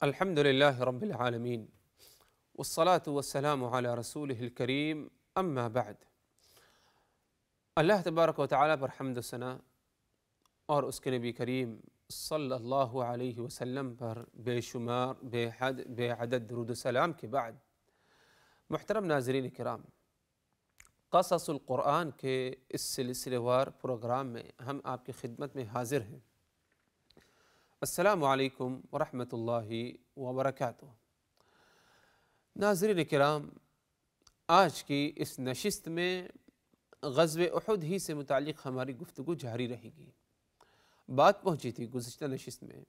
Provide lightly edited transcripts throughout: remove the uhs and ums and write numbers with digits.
الحمد لله رب العالمين والصلاة والسلام على رسوله الكريم اما بعد۔ اللہ تبارک و تعالیٰ پر حمد و ثنا اور اس کے نبی کریم صلی اللہ علیہ وسلم پر بے شمار بے حد بے عدد درود و سلام کے بعد، محترم ناظرین کرام، قصص القرآن کے اس سلسلے وار پروگرام میں ہم آپ کی خدمت میں حاضر ہیں۔ السلام علیکم ورحمۃ اللہ وبرکاتہ۔ ناظرین کرام، آج کی اس نشست میں غزوہ احد ہی سے متعلق ہماری گفتگو جاری رہے گی۔ بات پہنچی تھی گزشتہ نشست میں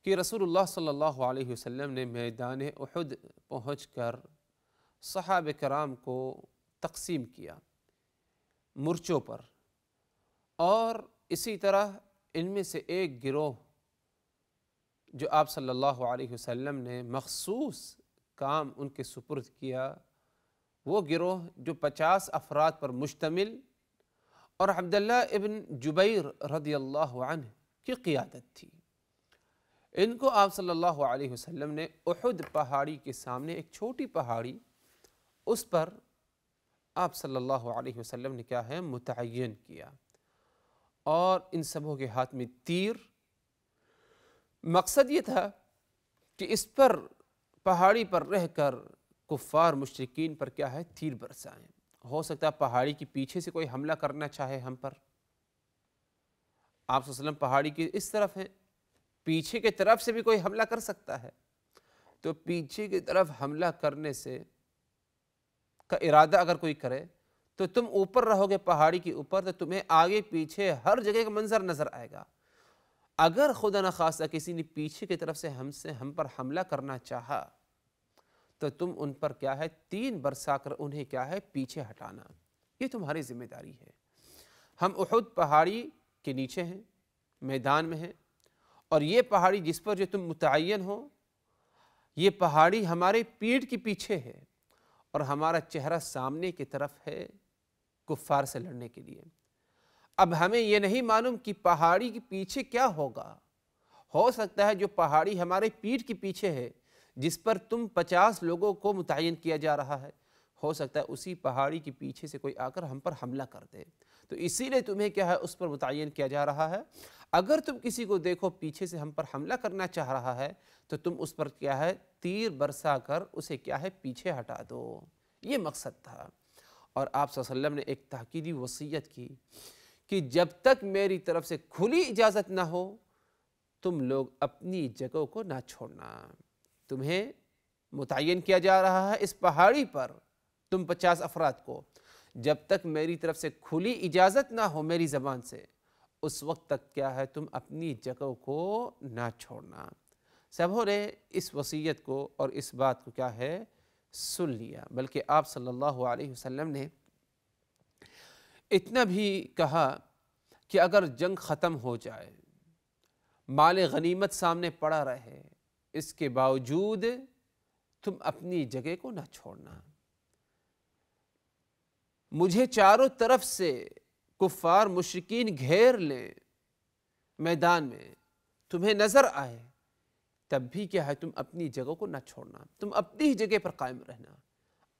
کہ رسول اللہ صلی اللہ علیہ وسلم نے میدان احد پہنچ کر صحابہ کرام کو تقسیم کیا مورچوں پر، اور اسی طرح ان میں سے ایک گروہ جو آپ صلی اللہ علیہ وسلم نے مخصوص کام ان کے سپرد کیا، وہ گروہ جو 50 افراد پر مشتمل اور عبداللہ ابن جبیر رضی اللہ عنہ کی قیادت تھی، ان کو آپ صلی اللہ علیہ وسلم نے احد پہاڑی کے سامنے ایک چھوٹی پہاڑی، اس پر آپ صلی اللہ علیہ وسلم نے کیا ہے متعین کیا، اور ان سبوں کے ہاتھ میں تیر۔ مقصد یہ تھا کہ اس پر پہاڑی پر رہ کر کفار مشرکین پر کیا ہے تیر برسائیں۔ ہو سکتا ہے پہاڑی کے پیچھے سے کوئی حملہ کرنا چاہے ہم پر، آپ صلی اللہ علیہ وسلم پہاڑی کی اس طرف ہیں، پیچھے کی طرف سے بھی کوئی حملہ کر سکتا ہے، تو پیچھے کی طرف حملہ کرنے سے کا ارادہ اگر کوئی کرے تو تم اوپر رہو گے پہاڑی کے اوپر، تو تمہیں آگے پیچھے ہر جگہ کا منظر نظر آئے گا۔ اگر خدا نخواستہ کسی نے پیچھے کی طرف سے ہم پر حملہ کرنا چاہا تو تم ان پر کیا ہے تین برسا کر انہیں کیا ہے پیچھے ہٹانا، یہ تمہاری ذمہ داری ہے۔ ہم احد پہاڑی کے نیچے ہیں، میدان میں ہیں، اور یہ پہاڑی جس پر جو تم متعین ہو، یہ پہاڑی ہمارے پیٹھ کے پیچھے ہے اور ہمارا چہرہ سامنے کی طرف ہے کفار سے لڑنے کے لیے۔ اب ہمیں یہ نہیں معلوم کہ پہاڑی کے پیچھے کیا ہوگا، ہو سکتا ہے جو پہاڑی ہمارے پیٹھ کے پیچھے ہے، جس پر تم 50 لوگوں کو متعین کیا جا رہا ہے، ہو سکتا ہے اسی پہاڑی کے پیچھے سے کوئی آ کر ہم پر حملہ کر دے، تو اسی لیے تمہیں کیا ہے اس پر متعین کیا جا رہا ہے۔ اگر تم کسی کو دیکھو پیچھے سے ہم پر حملہ کرنا چاہ رہا ہے تو تم اس پر کیا ہے تیر برسا کر اسے کیا ہے پیچھے ہٹا دو، یہ مقصد تھا۔ اور آپ صلی اللہ علیہ وسلم نے ایک تاکیدی وصیت کی کہ جب تک میری طرف سے کھلی اجازت نہ ہو تم لوگ اپنی جگہوں کو نہ چھوڑنا، تمہیں متعین کیا جا رہا ہے اس پہاڑی پر تم 50 افراد کو، جب تک میری طرف سے کھلی اجازت نہ ہو میری زبان سے، اس وقت تک کیا ہے تم اپنی جگہوں کو نہ چھوڑنا۔ سبوں نے اس وصیت کو اور اس بات کو کیا ہے سن لیا، بلکہ آپ صلی اللہ علیہ وسلم نے اتنا بھی کہا کہ اگر جنگ ختم ہو جائے، مال غنیمت سامنے پڑا رہے، اس کے باوجود تم اپنی جگہ کو نہ چھوڑنا۔ مجھے چاروں طرف سے کفار مشرکین گھیر لیں میدان میں، تمہیں نظر آئے، تب بھی کیا ہے تم اپنی جگہ کو نہ چھوڑنا، تم اپنی ہی جگہ پر قائم رہنا۔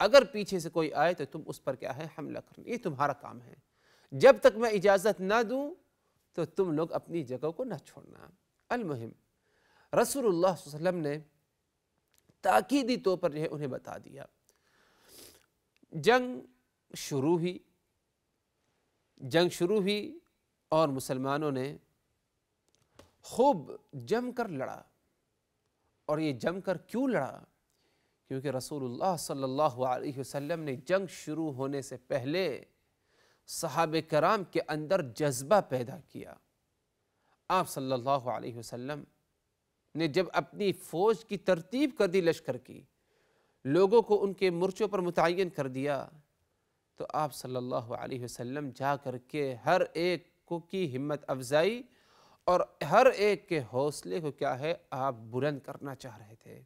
اگر پیچھے سے کوئی آئے تو تم اس پر کیا ہے حملہ کرنا، یہ تمہارا کام ہے۔ جب تک میں اجازت نہ دوں تو تم لوگ اپنی جگہ کو نہ چھوڑنا۔ المہم رسول اللہ صلی اللہ علیہ وسلم نے تاکیدی طور پر جو ہے انہیں بتا دیا۔ جنگ شروع ہوئی اور مسلمانوں نے خوب جم کر لڑا، اور یہ جم کر کیوں لڑا؟ کیونکہ رسول اللہ صلی اللہ علیہ وسلم نے جنگ شروع ہونے سے پہلے صحابہ کرام کے اندر جذبہ پیدا کیا۔ آپ صلی اللہ علیہ وسلم نے جب اپنی فوج کی ترتیب کر دی، لشکر کی، لوگوں کو ان کے مورچوں پر متعین کر دیا، تو آپ صلی اللہ علیہ وسلم جا کر کے ہر ایک کو کی ہمت افزائی اور ہر ایک کے حوصلے کو کیا ہے آپ بلند کرنا چاہ رہے تھے۔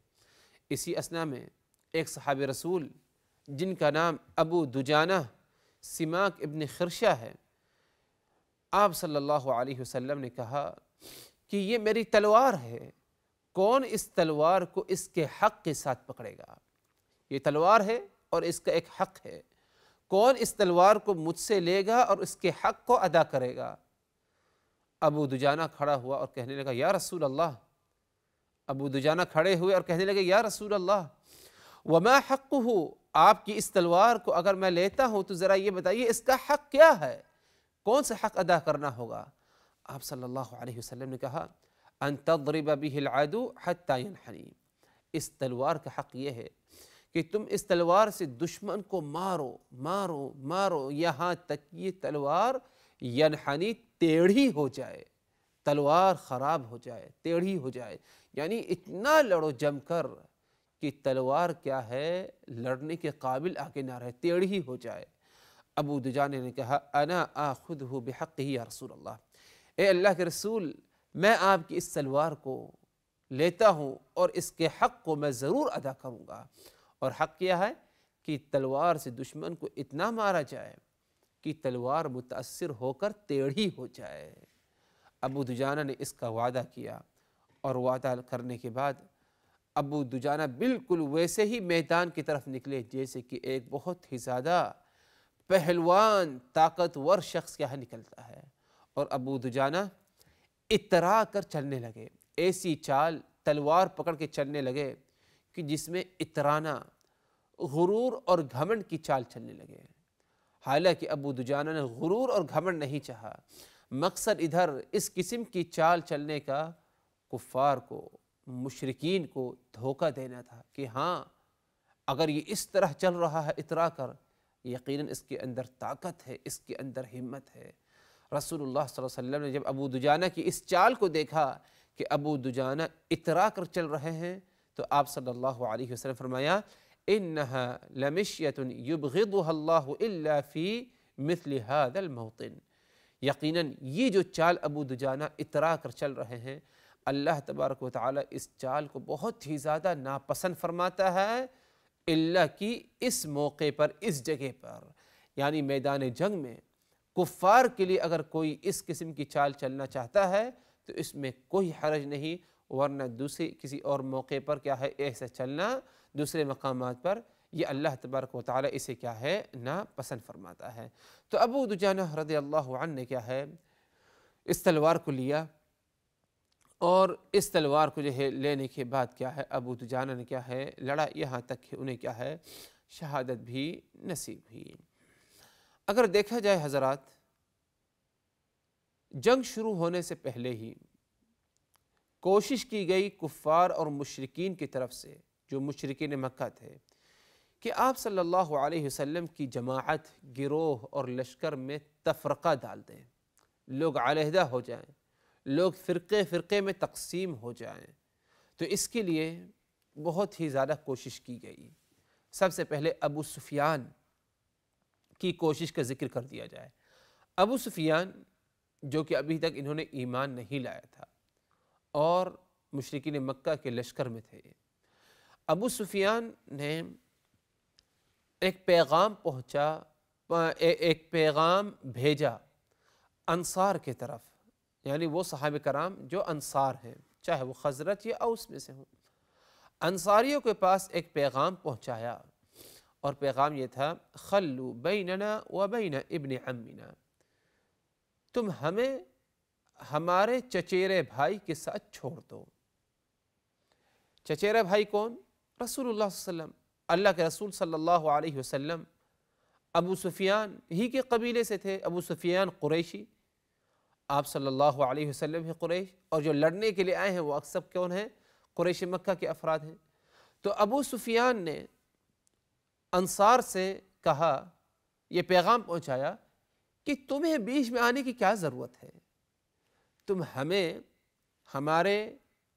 اسی اثناء میں ایک صحابی رسول جن کا نام ابو دجانہ سماک ابن خرشہ ہے، آپ صلی اللہ علیہ وسلم نے کہا کہ یہ میری تلوار ہے، کون اس تلوار کو اس کے حق کے ساتھ پکڑے گا؟ یہ تلوار ہے اور اس کا ایک حق ہے، کون اس تلوار کو مجھ سے لے گا اور اس کے حق کو ادا کرے گا؟ ابو دجانہ کھڑا ہوا اور کہنے لگا یا رسول اللہ، ابو دجانہ کھڑے ہوئے اور کہنے لگے یا رسول اللہ وما حقہ، آپ کی اس تلوار کو اگر میں لیتا ہوں تو ذرا یہ بتائیے اس کا حق کیا ہے، کون سا حق ادا کرنا ہوگا؟ آپ صلی اللہ علیہ وسلم نے کہا ان تضرب به العدو حتى ينحني، اس تلوار کا حق یہ ہے کہ تم اس تلوار سے دشمن کو مارو مارو مارو یہاں تک یہ تلوار ینحنی ٹیڑھی ہو جائے، تلوار خراب ہو جائے، ٹیڑھی ہو جائے، یعنی اتنا لڑو جم کر کہ تلوار کیا ہے لڑنے کے قابل آگے نہ رہے، ٹیڑھی ہو جائے۔ ابو دجانہ نے کہا انا آخذہ بحقہ یا رسول اللہ، اے اللہ کے رسول میں آپ کی اس تلوار کو لیتا ہوں اور اس کے حق کو میں ضرور ادا کروں گا، اور حق کیا ہے کہ تلوار سے دشمن کو اتنا مارا جائے کہ تلوار متاثر ہو کر ٹیڑھی ہو جائے۔ ابو دجانہ نے اس کا وعدہ کیا، اور وعدہ کرنے کے بعد ابو دجانہ بالکل ویسے ہی میدان کی طرف نکلے جیسے کہ ایک بہت ہی زیادہ پہلوان طاقتور شخص کیا نکلتا ہے، اور ابو دجانہ اترا کر چلنے لگے، ایسی چال تلوار پکڑ کے چلنے لگے کہ جس میں اترانا، غرور اور گھمنڈ کی چال چلنے لگے۔ حالانکہ ابو دجانہ نے غرور اور گھمنڈ نہیں چاہا، مقصد ادھر اس قسم کی چال چلنے کا کفار کو، مشرکین کو دھوکہ دینا تھا کہ ہاں اگر یہ اس طرح چل رہا ہے اترا کر، یقیناً اس کے اندر طاقت ہے، اس کے اندر ہمت ہے۔ رسول اللہ صلی اللہ علیہ وسلم نے جب ابو دجانہ کی اس چال کو دیکھا کہ ابو دجانہ اترا کر چل رہے ہیں، تو آپ صلی اللہ علیہ وسلم فرمایا انها لمشیۃ یبغضها اللہ الا فی مثل هذا الموطن، یقیناً یہ جو چال ابو دجانہ اترا کر چل رہے ہیں، اللہ تبارک و تعالی اس چال کو بہت ہی زیادہ ناپسند فرماتا ہے، اللہ کی اس موقع پر، اس جگہ پر، یعنی میدان جنگ میں کفار کے لیے اگر کوئی اس قسم کی چال چلنا چاہتا ہے تو اس میں کوئی حرج نہیں، ورنہ دوسرے کسی اور موقع پر کیا ہے ایسا چلنا دوسرے مقامات پر، یہ اللہ تبارک و تعالی اسے کیا ہے ناپسند فرماتا ہے۔ تو ابو دجانہ رضی اللہ عنہ نے کیا ہے اس تلوار کو لیا، اور اس تلوار کو جو ہے لینے کے بعد کیا ہے ابو دجانہ نے کیا ہے لڑا، یہاں تک کہ انہیں کیا ہے شہادت بھی نصیب ہوئی۔ اگر دیکھا جائے حضرات، جنگ شروع ہونے سے پہلے ہی کوشش کی گئی کفار اور مشرکین کی طرف سے، جو مشرکین مکہ تھے، کہ آپ صلی اللہ علیہ وسلم کی جماعت، گروہ اور لشکر میں تفرقہ ڈال دیں، لوگ علیحدہ ہو جائیں، لوگ فرقے فرقے میں تقسیم ہو جائیں۔ تو اس کے لیے بہت ہی زیادہ کوشش کی گئی۔ سب سے پہلے ابو سفیان کی کوشش کا ذکر کر دیا جائے۔ ابو سفیان جو کہ ابھی تک انہوں نے ایمان نہیں لایا تھا اور مشرکین مکہ کے لشکر میں تھے، ابو سفیان نے ایک پیغام بھیجا انصار کے طرف، یعنی وہ صحابہ کرام جو انصار ہیں، چاہے وہ خزرج یا اوس میں سے ہوں، انصاریوں کے پاس ایک پیغام پہنچایا، اور پیغام یہ تھا خلو بیننا و بین ابن عمنا، تم ہمیں ہمارے چچیرے بھائی کے ساتھ چھوڑ دو۔ چچیرے بھائی کون؟ رسول اللہ صلی اللہ علیہ وسلم، اللہ کے رسول صلی اللہ علیہ وسلم ابو سفیان ہی کے قبیلے سے تھے۔ ابو سفیان قریشی، آپ صلی اللہ علیہ وسلم ہی قریش، اور جو لڑنے کے لیے آئے ہیں وہ اکثر کون ہیں؟ قریش مکہ کے افراد ہیں۔ تو ابو سفیان نے انصار سے کہا، یہ پیغام پہنچایا کہ تمہیں بیچ میں آنے کی کیا ضرورت ہے، تم ہمیں ہمارے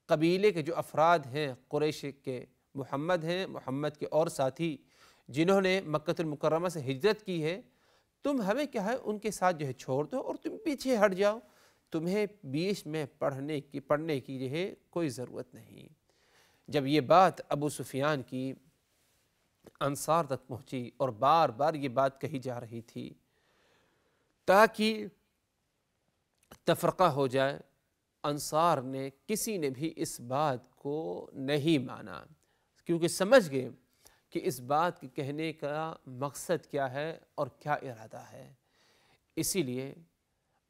قبیلے کے جو افراد ہیں قریش کے، محمد ہیں، محمد کے اور ساتھی جنہوں نے مکہ المکرمہ سے ہجرت کی ہے، تم ہمیں کیا ہے ان کے ساتھ جو ہے چھوڑ دو اور تم پیچھے ہٹ جاؤ، تمہیں بیچ میں پڑھنے کی جو ہے کوئی ضرورت نہیں۔ جب یہ بات ابو سفیان کی انصار تک پہنچی، اور بار بار یہ بات کہی جا رہی تھی تاکہ تفرقہ ہو جائے، انصار نے کسی نے بھی اس بات کو نہیں مانا، کیونکہ سمجھ گئے کہ اس بات کے کہنے کا مقصد کیا ہے اور کیا ارادہ ہے۔ اسی لیے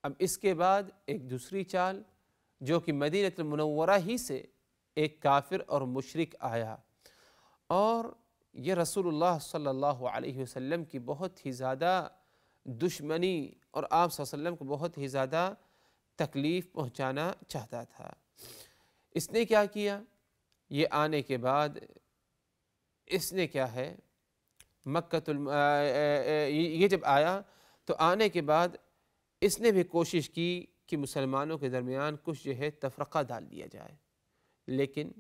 اب اس کے بعد ایک دوسری چال، جو کہ مدینہ المنورہ ہی سے ایک کافر اور مشرک آیا، اور یہ رسول اللہ صلی اللہ علیہ وسلم کی بہت ہی زیادہ دشمنی اور آپ صلی اللہ علیہ وسلم کو بہت ہی زیادہ تکلیف پہنچانا چاہتا تھا۔ اس نے کیا کیا؟ یہ آنے کے بعد اس نے کیا ہے، یہ جب آیا تو آنے کے بعد اس نے بھی کوشش کی کہ مسلمانوں کے درمیان کچھ جو ہے تفرقہ ڈال دیا جائے، لیکن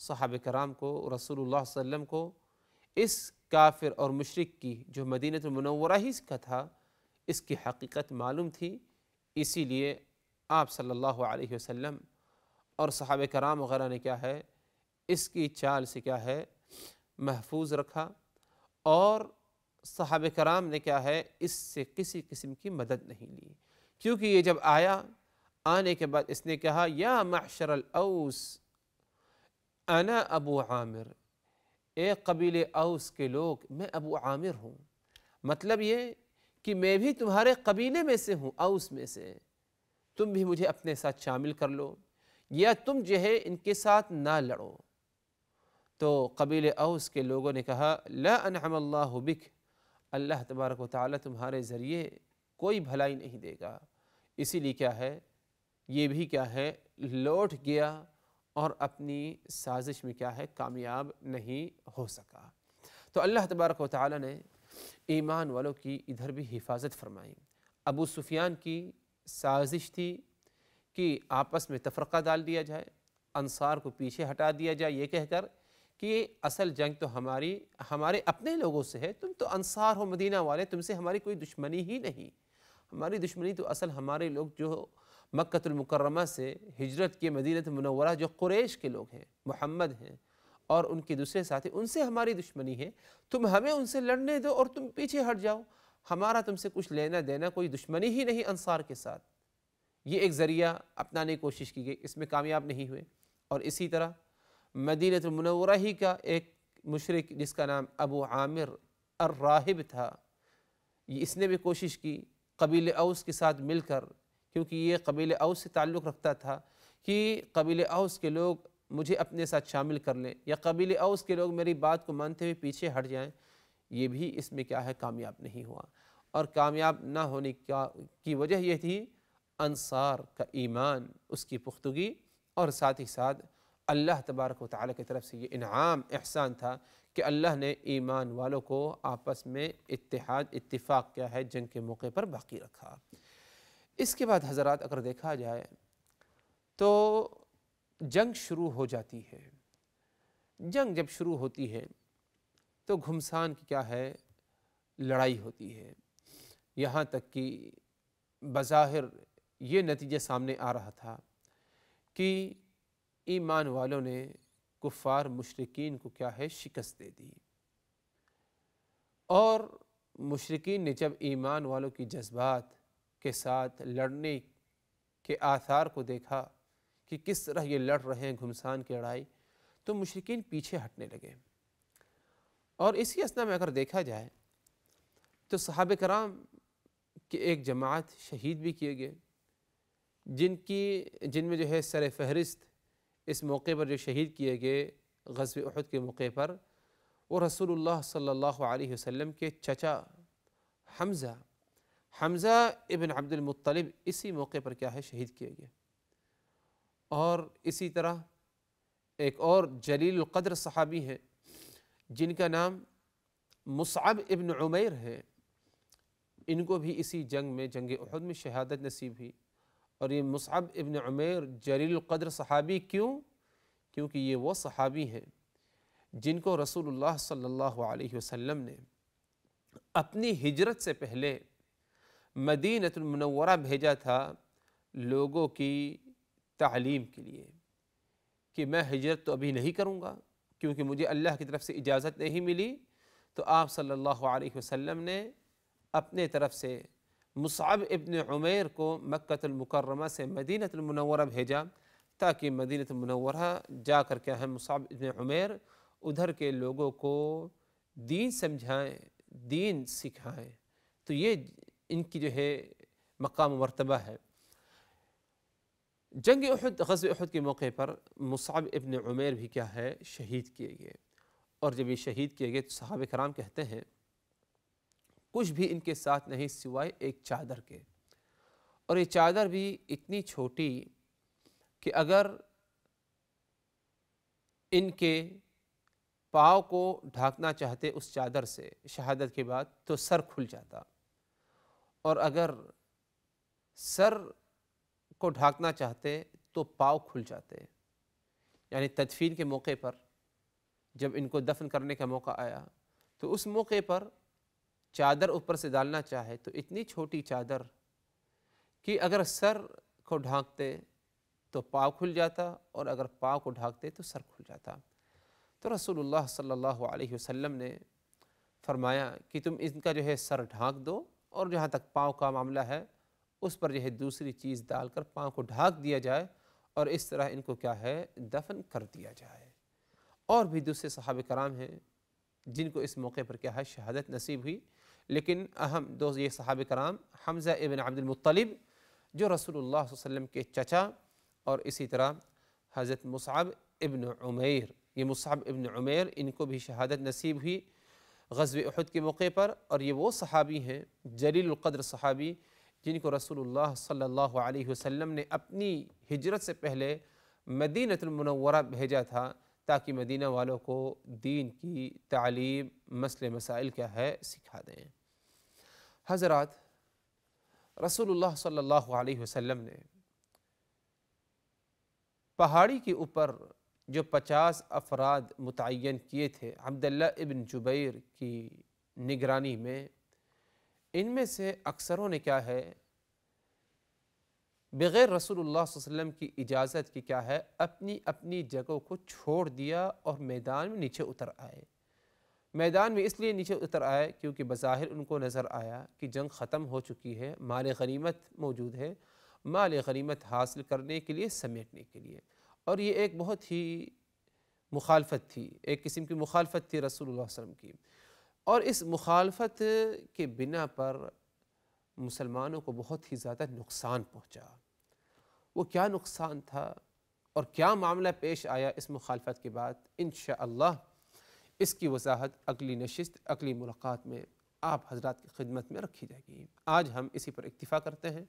صحابہ کرام کو، رسول اللہ صلی اللہ علیہ وسلم کو اس کافر اور مشرک کی جو مدینہ المنورہ ہی کا تھا اس کی حقیقت معلوم تھی، اسی لیے آپ صلی اللہ علیہ وسلم اور صحابہ کرام وغیرہ نے کیا ہے، اس کی چال سے کیا ہے محفوظ رکھا، اور صحابہ کرام نے کیا ہے اس سے کسی قسم کی مدد نہیں لی، کیونکہ یہ جب آیا، آنے کے بعد اس نے کہا یا معشر الاوس انا ابو عامر، اے قبیل اوس کے لوگ میں ابو عامر ہوں، مطلب یہ کہ میں بھی تمہارے قبیلے میں سے ہوں، اوس میں سے، تم بھی مجھے اپنے ساتھ شامل کر لو، یا تم جو ہے ان کے ساتھ نہ لڑو۔ تو قبیل اوس کے لوگوں نے کہا لا انعم اللہ بک، اللہ تبارک و تعالی تمہارے ذریعے کوئی بھلائی نہیں دے گا، اسی لیے کیا ہے یہ بھی کیا ہے لوٹ گیا اور اپنی سازش میں کیا ہے کامیاب نہیں ہو سکا۔ تو اللہ تبارک و تعالی نے ایمان والوں کی ادھر بھی حفاظت فرمائی۔ ابو سفیان کی سازش تھی کہ آپس میں تفرقہ ڈال دیا جائے، انصار کو پیچھے ہٹا دیا جائے یہ کہہ کر کہ اصل جنگ تو ہمارے اپنے لوگوں سے ہے، تم تو انصار ہو مدینہ والے، تم سے ہماری کوئی دشمنی ہی نہیں، ہماری دشمنی تو اصل ہمارے لوگ جو مکہ المکرمہ سے ہجرت کے مدینہ منورہ جو قریش کے لوگ ہیں، محمد ہیں اور ان کے دوسرے ساتھی، ان سے ہماری دشمنی ہے، تم ہمیں ان سے لڑنے دو اور تم پیچھے ہٹ جاؤ، ہمارا تم سے کچھ لینا دینا کوئی دشمنی ہی نہیں انصار کے ساتھ۔ یہ ایک ذریعہ اپنانے کی کوشش کی گئی، اس میں کامیاب نہیں ہوئے۔ اور اسی طرح مدینہ المنورہ ہی کا ایک مشرک جس کا نام ابو عامر الراہب تھا، اس نے بھی کوشش کی قبیل اوس کے ساتھ مل کر، کیونکہ یہ قبیل اوس سے تعلق رکھتا تھا کہ قبیل اوس کے لوگ مجھے اپنے ساتھ شامل کر لیں یا قبیل اوس کے لوگ میری بات کو مانتے ہوئے پیچھے ہٹ جائیں، یہ بھی اس میں کیا ہے کامیاب نہیں ہوا۔ اور کامیاب نہ ہونے کی وجہ یہ تھی انصار کا ایمان، اس کی پختگی، اور ساتھ ہی ساتھ اللہ تبارک و تعالیٰ کی طرف سے یہ انعام احسان تھا کہ اللہ نے ایمان والوں کو آپس میں اتفاق کیا ہے جنگ کے موقع پر باقی رکھا۔ اس کے بعد حضرات اگر دیکھا جائے تو جنگ شروع ہو جاتی ہے۔ جنگ جب شروع ہوتی ہے تو گھمسان کی کیا ہے لڑائی ہوتی ہے، یہاں تک کہ بظاہر یہ نتیجہ سامنے آ رہا تھا کہ ایمان والوں نے کفار مشرکین کو کیا ہے شکست دے دی، اور مشرکین نے جب ایمان والوں کی جذبات کے ساتھ لڑنے کے آثار کو دیکھا کہ کس طرح یہ لڑ رہے ہیں گھمسان کی لڑائی، تو مشرکین پیچھے ہٹنے لگے۔ اور اسی اثنا میں اگر دیکھا جائے تو صحابہ کرام کی ایک جماعت شہید بھی کیے گئے، جن میں جو ہے سر فہرست اس موقع پر جو شہید کیے گئے غزوہ احد کے موقع پر، وہ رسول اللہ صلی اللہ علیہ وسلم کے چچا حمزہ ابن عبد المطلب اسی موقع پر کیا ہے شہید کیے گئے۔ اور اسی طرح ایک اور جلیل القدر صحابی ہیں جن کا نام مصعب ابن عمیر ہے، ان کو بھی اسی جنگ میں جنگ احد میں شہادت نصیب ہوئی۔ اور یہ مصعب ابن عمیر جلیل القدر صحابی کیونکہ یہ وہ صحابی ہیں جن کو رسول اللہ صلی اللہ علیہ وسلم نے اپنی ہجرت سے پہلے مدینہ المنورہ بھیجا تھا لوگوں کی تعلیم کے لیے کہ میں ہجرت تو ابھی نہیں کروں گا کیونکہ مجھے اللہ کی طرف سے اجازت نہیں ملی، تو آپ صلی اللہ علیہ وسلم نے اپنے طرف سے مصعب ابن عمیر کو مکہ المکرمہ سے مدینہ المنورہ بھیجا تاکہ مدینہ المنورہ جا کر کے ہم مصعب ابن عمیر ادھر کے لوگوں کو دین سمجھائیں، دین سکھائیں۔ تو یہ ان کی جو ہے مقام و مرتبہ ہے۔ جنگ احد، غزوہ احد کے موقع پر مصعب ابن عمیر بھی کیا ہے، شہید کیے گئے، اور جب یہ شہید کیے گئے تو صحابہ کرام کہتے ہیں کچھ بھی ان کے ساتھ نہیں سوائے ایک چادر کے، اور یہ چادر بھی اتنی چھوٹی کہ اگر ان کے پاؤں کو ڈھانکنا چاہتے اس چادر سے شہادت کے بعد تو سر کھل جاتا، اور اگر سر کو ڈھانکنا چاہتے تو پاؤں کھل جاتے۔ یعنی تدفین کے موقع پر جب ان کو دفن کرنے کا موقع آیا تو اس موقع پر چادر اوپر سے ڈالنا چاہے تو اتنی چھوٹی چادر کہ اگر سر کو ڈھانکتے تو پاؤں کھل جاتا، اور اگر پاؤں کو ڈھانکتے تو سر کھل جاتا۔ تو رسول اللہ صلی اللہ علیہ وسلم نے فرمایا کہ تم ان کا جو ہے سر ڈھانک دو، اور جہاں تک پاؤں کا معاملہ ہے اس پر جو ہے دوسری چیز ڈال کر پاؤں کو ڈھانک دیا جائے، اور اس طرح ان کو کیا ہے، دفن کر دیا جائے۔ اور بھی دوسرے صحابہ کرام ہیں جن کو اس موقع پر کیا ہے، شہادت نصیب ہوئی، لیکن اہم دو یہ صحابہ کرام حمزہ ابن عبد المطلب جو رسول اللہ صلی اللہ علیہ وسلم کے چچا، اور اسی طرح حضرت مصعب ابن عمیر، یہ مصعب ابن عمیر ان کو بھی شہادت نصیب ہوئی غزوہ احد کے موقع پر، اور یہ وہ صحابی ہیں جلیل القدر صحابی جن کو رسول اللہ صلی اللہ علیہ وسلم نے اپنی ہجرت سے پہلے مدینہ المنورہ بھیجا تھا تاکہ مدینہ والوں کو دین کی تعلیم، مسئلے مسائل کیا ہے، سکھا دیں۔ حضرات، رسول اللہ صلی اللہ علیہ وسلم نے پہاڑی کے اوپر جو 50 افراد متعین کیے تھے عبداللہ ابن جبیر کی نگرانی میں، ان میں سے اکثروں نے کیا ہے، بغیر رسول اللہ صلی اللہ علیہ وسلم کی اجازت کی کیا ہے، اپنی اپنی جگہوں کو چھوڑ دیا اور میدان میں نیچے اتر آئے۔ میدان میں اس لیے نیچے اتر آئے کیونکہ بظاہر ان کو نظر آیا کہ جنگ ختم ہو چکی ہے، مال غنیمت موجود ہے، مال غنیمت حاصل کرنے کے لیے، سمیٹنے کے لیے، اور یہ ایک بہت ہی مخالفت تھی، ایک قسم کی مخالفت تھی رسول اللہ صلی اللہ علیہ وسلم کی، اور اس مخالفت کے بنا پر مسلمانوں کو بہت ہی زیادہ نقصان پہنچا۔ وہ کیا نقصان تھا اور کیا معاملہ پیش آیا اس مخالفت کے بعد، انشاءاللہ اس کی وضاحت اگلی نشست، اگلی ملاقات میں آپ حضرات کی خدمت میں رکھی جائے گی۔ آج ہم اسی پر اکتفا کرتے ہیں،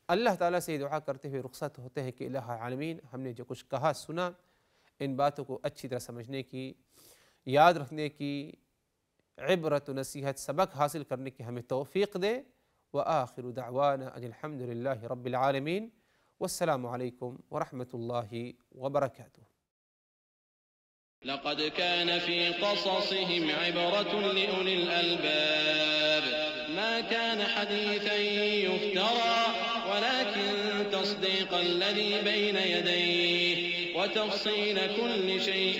اللہ تعالیٰ سے دعا کرتے ہوئے رخصت ہوتے ہیں کہ الہ عالمین ہم نے جو کچھ کہا سنا، ان باتوں کو اچھی طرح سمجھنے کی، یاد رکھنے کی، عبرت و نصیحت سبق حاصل کرنے کی ہمیں توفیق دے۔ وآخر دعوانا ان الحمد للہ رب العالمین، والسلام علیکم ورحمۃ اللہ وبرکاتہ۔ لقد كان في قصصهم عبرة لأولي الألباب ما كان حديثا يفترى ولكن تصديق الذي بين يديه وتفصيل كل شيء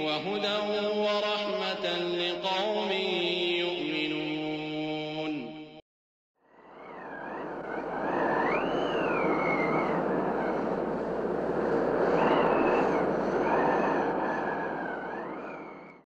وهدى ورحمة لقوم